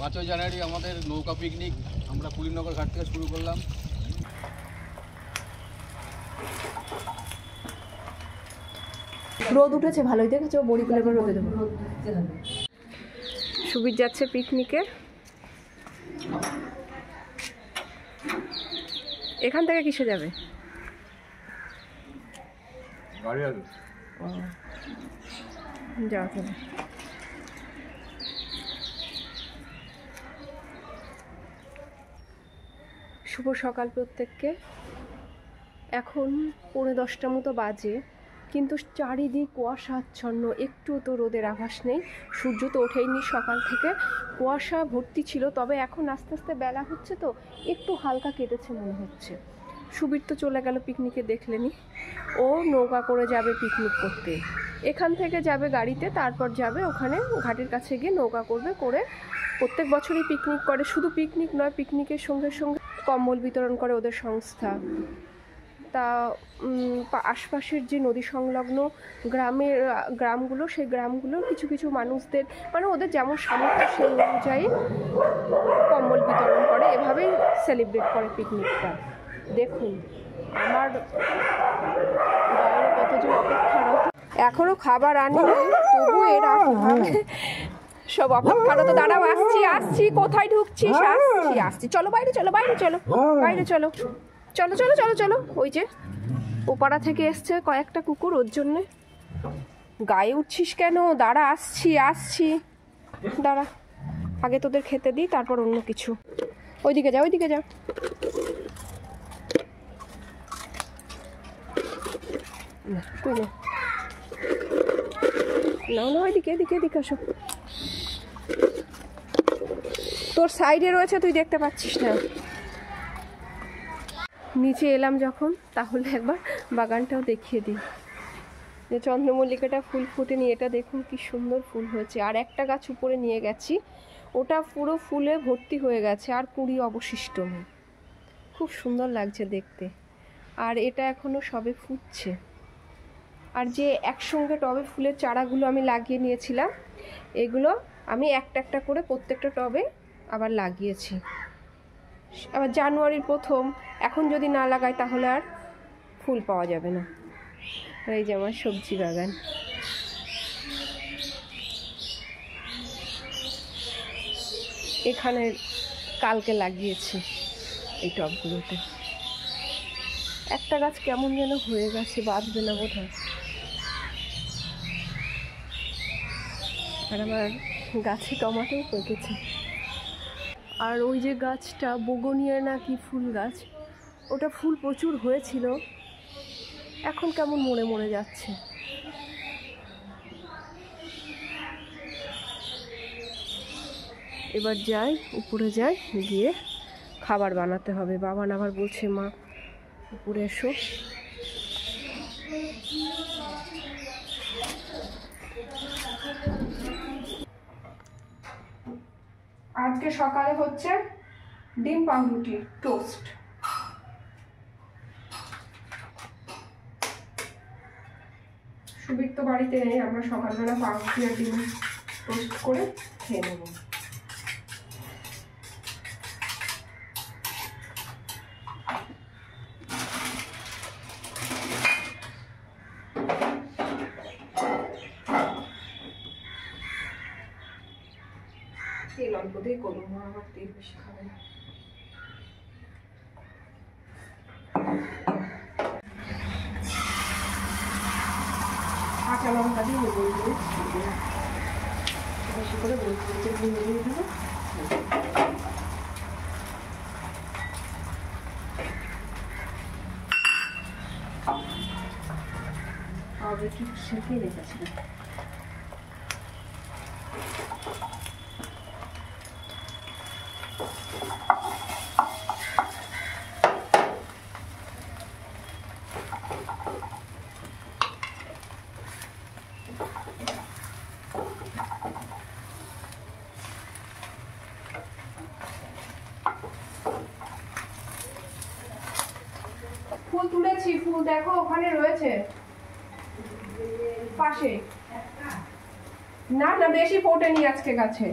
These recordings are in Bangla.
5ই জানুয়ারি আমাদের নৌকা পিকনিক আমরা কুলিনগর ঘাট থেকে শুরু করলাম। রোদ উঠেছে ভালোই, দেখেছো? বড়িগুলো এবার রোদে দেবো। সুবীর যাচ্ছে পিকনিকে। এখান থেকে কিসে যাবে? গাড়ি আছে। যাও তাহলে। শুভ সকাল প্রত্যেককে। এখন 9:45 মতো বাজে, কিন্তু চারিদিক কুয়াশাচ্ছন্ন, একটু তো রোদের আভাস নেই। সূর্য তো ওঠেইনি সকাল থেকে, কুয়াশা ভর্তি ছিল। তবে এখন আস্তে আস্তে বেলা হচ্ছে তো একটু হালকা কেটেছে মনে হচ্ছে। সুবীর তো চলে গেল পিকনিকে, দেখলেনি। ও নৌকা করে যাবে পিকনিক করতে। এখান থেকে যাবে গাড়িতে, তারপর যাবে ওখানে ঘাটের কাছে গিয়ে নৌকা করবে। করে প্রত্যেক বছরই পিকনিক করে। শুধু পিকনিক নয়, পিকনিকের সঙ্গে সঙ্গে কম্বল বিতরণ করে ওদের সংস্থা। তা আশপাশের যে নদী সংলগ্ন গ্রামগুলো, সেই গ্রামগুলোর কিছু কিছু মানুষদের, মানে ওদের যেমন সামর্থ্য সেই অনুযায়ী কম্বল বিতরণ করে। এভাবেই সেলিব্রেট করে পিকনিকটা। দেখুন আমার বাইরে কতজন অপেক্ষারত, এখনো খাবার আনিনি, তবু এরা সব অপেক্ষারত। দাঁড়াও, আসছি আসছি। কোথায় ঢুকছিস? আসছি আসছি। চলো বাইরে, চলো বাইরে, চলো বাইরে, চলো চলো চলো চলো চলো। ওই যে ওপাড়া থেকে এসছে কয়েকটা কুকুর, ওর জন্যে। গায়ে উঠছিস কেন? দাঁড়া, আসছি আসছি, দাঁড়া। আগে তোদের খেতে দিই, তারপর অন্য কিছু। ওইদিকে যাও, ওইদিকে যাও। তুই না না না, ওইদিকে, এদিকে এদিকে আসো। তোর সাইডে রয়েছে, তুই দেখতে পাচ্ছিস না। নিচে এলাম যখন, তাহলে একবার বাগানটাও দেখিয়ে দিই। যে চন্দ্রমল্লিকাটা ফুল ফুটেনি, এটা দেখুন কি সুন্দর ফুল হয়েছে। আর একটা গাছ উপরে নিয়ে গেছি, ওটা পুরো ফুলে ভর্তি হয়ে গেছে, আর কুঁড়ি অবশিষ্ট নেই। খুব সুন্দর লাগছে দেখতে। আর এটা এখনো সবে ফুটছে। আর যে একসঙ্গে টবে ফুলের চারাগুলো আমি লাগিয়ে নিয়েছিলাম, এগুলো আমি একটা একটা করে প্রত্যেকটা টবে আবার লাগিয়েছি। আবার জানুয়ারির প্রথম, এখন যদি না লাগাই তাহলে আর ফুল পাওয়া যাবে না। আর এই যে আমার সবজি বাগান। এখানে কালকে লাগিয়েছি এই টবগুলোতে। একটা গাছ কেমন যেন হয়ে গেছে, বাঁচবে না বোধ হয়। আর আমার গাছে টমাটোও পেকেছে। আর ওই যে গাছটা বেগোনিয়া না কি ফুল গাছ, ওটা ফুল প্রচুর হয়েছিল, এখন কেমন মরে মরে যাচ্ছে। এবার যাই, উপরে যাই, গিয়ে খাবার বানাতে হবে। বাবা আবার বলছে মা উপরে এসো। আজকে সকালে হচ্ছে ডিম পাউরুটি টোস্ট। সুবীর তো বাড়িতে নেই, আমরা সকালবেলা পাউরুটি আর ডিম টোস্ট করে খেয়ে নেব। তেল অল্প দিয়ে করবো, মা আবার তেল বেশি খাবে না। কাঁচা লঙ্কা দিয়ে গোল করে বেশি করে গোল করে দিয়ে দেবো। আর একটু সেঁকে রেখেছিলাম। ফুল তুলেছি, ফুল দেখো ওখানে রয়েছে পাশে। না না, বেশি ফোটেনি আজকে গাছে।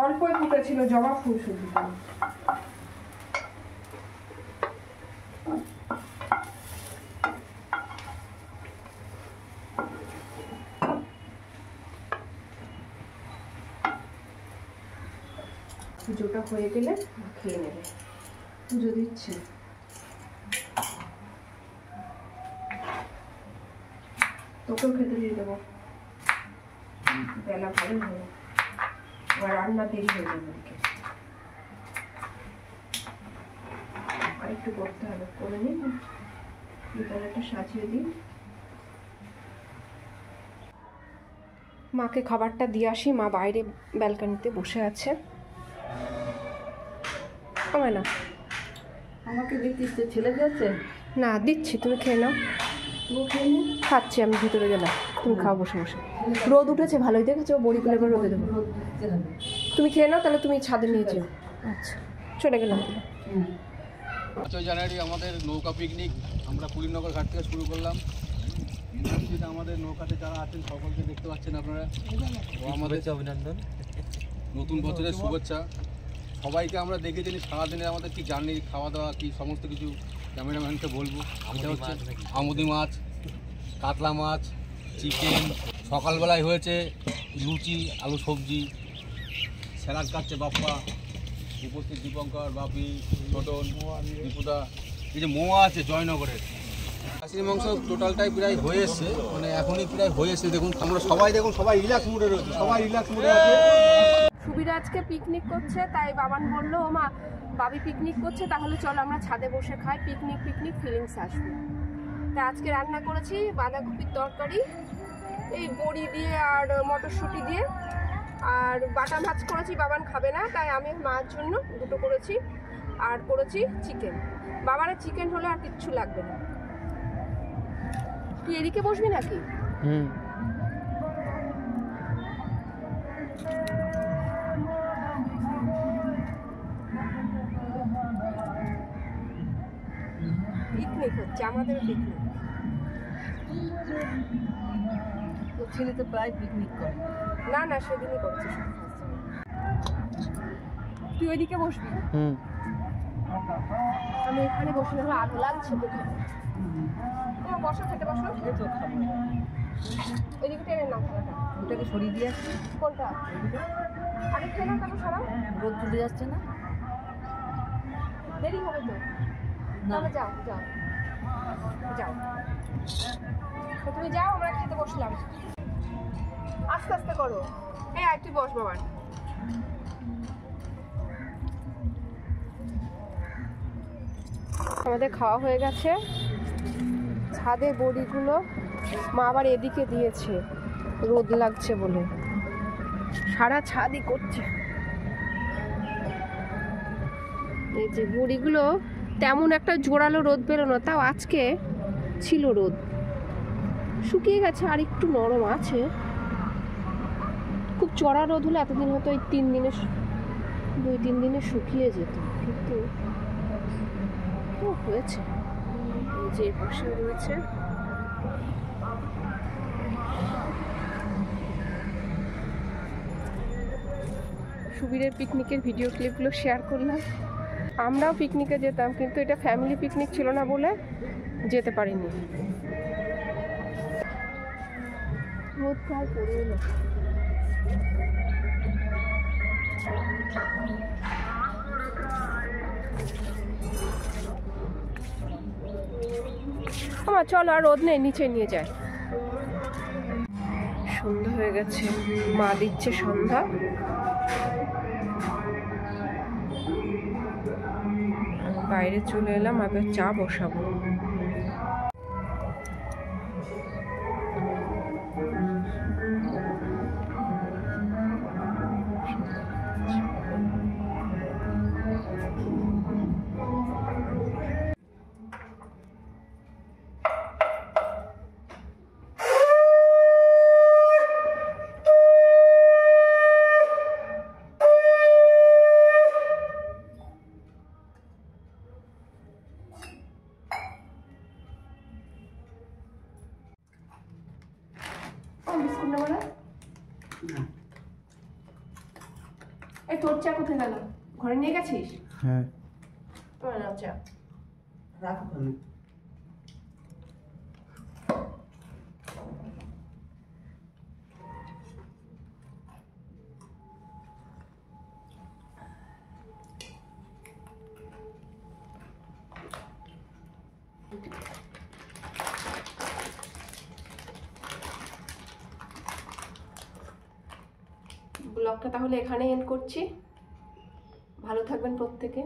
অল্পই ফুটেছিল, জবা ফুল শুধু। পুজোটা হয়ে গেলে খেয়ে নেবে। পুজো দিচ্ছে। তোকেও খেতে দিয়ে দেবো। বেলা ভালো হবে, আবার রান্না দেরি হয়ে যাবে। আর একটু করতে হবে, করে নিই। বিকালটা সাজিয়ে দিই। মাকে খাবারটা দিয়ে আসি। মা বাইরে ব্যালকনিতে বসে আছে। হবে না, আমাকে দিচ্ছিস তো, ছেলে যাচ্ছে না দিচ্ছি, তুমি খেয়ে নাও। খাচ্ছি আমি, ভিতরে গেলাম, তুমি খাও বসে বসে। রোদ উঠেছে ভালোই, দেখেছো? বড়িগুলো এবার রোদে দেবো। তুমি খেয়ে নাও, তাহলে তুমি ছাদে নিয়ে যেও। আচ্ছা, চলে গেলাম। 5 জানুয়ারি আমাদের নৌকা পিকনিক আমরা কুলিনগর ঘাট থেকে শুরু করলাম। যেটা আমাদের নৌকাতে যারা আছেন সকলকে দেখতে পাচ্ছেন আপনারা। আমাদের অভিনন্দন, নতুন বছরের শুভেচ্ছা। সবাইকে আমরা দেখে জানি সারাদিনে আমাদের কি জার্নি, খাওয়া দাওয়া কি সমস্ত কিছু ক্যামেরাম্যানকে বলবো। এটা হচ্ছে আমুদি মাছ, কাতলা মাছ, চিকেন। সকালবেলায় হয়েছে লুচি, আলু সবজি, স্যালাড কাটছে বাপ্পা, উপস্থিত দীপঙ্কর, বাপি, ছোটন, দীপুদা। এই যে মোয়া আছে জয়নগরের খাসির মাংস টোটালটাই প্রায় হয়ে এসছে, মানে এখনই প্রায় হয়ে এসছে। দেখুন আমরা সবাই, দেখুন সবাই রিল্যাক্স মুডে রয়েছে, সবাই রিল্যাক্স মুডে আছে। সুবিরা আজকে পিকনিক করছে, তাই বাবান বললো ও মা বাবি পিকনিক করছে, তাহলে চলো আমরা ছাদে বসে খাই, পিকনিক পিকনিক ফিলিংস আসবে। তাই আজকে রান্না করেছি বাঁধাকপির তরকারি, এই বড়ি দিয়ে আর মটরশুঁটি দিয়ে, আর বাটা মাছ করেছি। বাবান খাবে না, তাই আমি মার জন্য দুটো করেছি, আর করেছি চিকেন। বাবারের চিকেন হলে আর কিচ্ছু লাগবে না। তুই এদিকে বসবি নাকি? পিকনিক হচ্ছে, আমাদের পিকনিক। তো ছেলে তো প্রায় পিকনিক করে। না না, সেদিনই করছি। তুই ওইদিকে বসবি, আমি এখানে বসে নেবো। আলো লাগছে তো, বসো, খেতে বসো। তো খাবো, ওইদিকে টেনে নাও খাবারটা। ওটাকে সরিয়ে দিয়ে আসছি। কোনটা? আরে খেয়ে নাও, তারপর সরাও। রোদ চলে যাচ্ছে না, দেরি হবে তো। তাহলে যাও যাও যাও, তো তুমি যাও, আমরা খেতে বসলাম। আস্তে আস্তে করো। এই আর তুই বস বাবার। আমাদের খাওয়া হয়ে গেছে। ছাদে বড়িগুলো মা আবার এদিকে দিয়েছে, রোদ লাগছে বলে। সারা ছাদই করছে। এই যে বড়িগুলো তেমন একটা জোরালো রোদ পেলো না, তাও আজকে ছিল রোদ। শুকিয়ে গেছে, আর একটু নরম আছে। খুব চড়া রোদ হলে এতদিন হয়তো এই 2-3 দিনে শুকিয়ে যেত, কিন্তু হয়েছে। এই যে পাশে রয়েছে। সুবীরের পিকনিকের ভিডিও ক্লিপগুলো শেয়ার করলাম। আমরাও পিকনিকে যেতাম, কিন্তু এটা ফ্যামিলি পিকনিক ছিল না বলে যেতে পারিনি। রোদ প্রায় পড়ে এলো। আমার চলো, আর রোদ নেই, নিচে নিয়ে যায়। সন্ধ্যা হয়ে গেছে, মা দিচ্ছে সন্ধ্যা। বাইরে চলে এলাম, আবার চা বসাবো। এই তোর চা কোথায় গেল? ঘরে নিয়ে গেছিস? হ্যাঁ। তোমার নাও চা। রাখো। ব্লগটা তাহলে এখানে এন্ড করছি। ভালো থাকবেন প্রত্যেকে।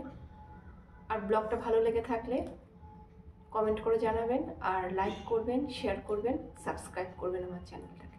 আর ব্লগটা ভালো লেগে থাকলে কমেন্ট করে জানাবেন, আর লাইক করবেন, শেয়ার করবেন, সাবস্ক্রাইব করবেন আমার চ্যানেলটা।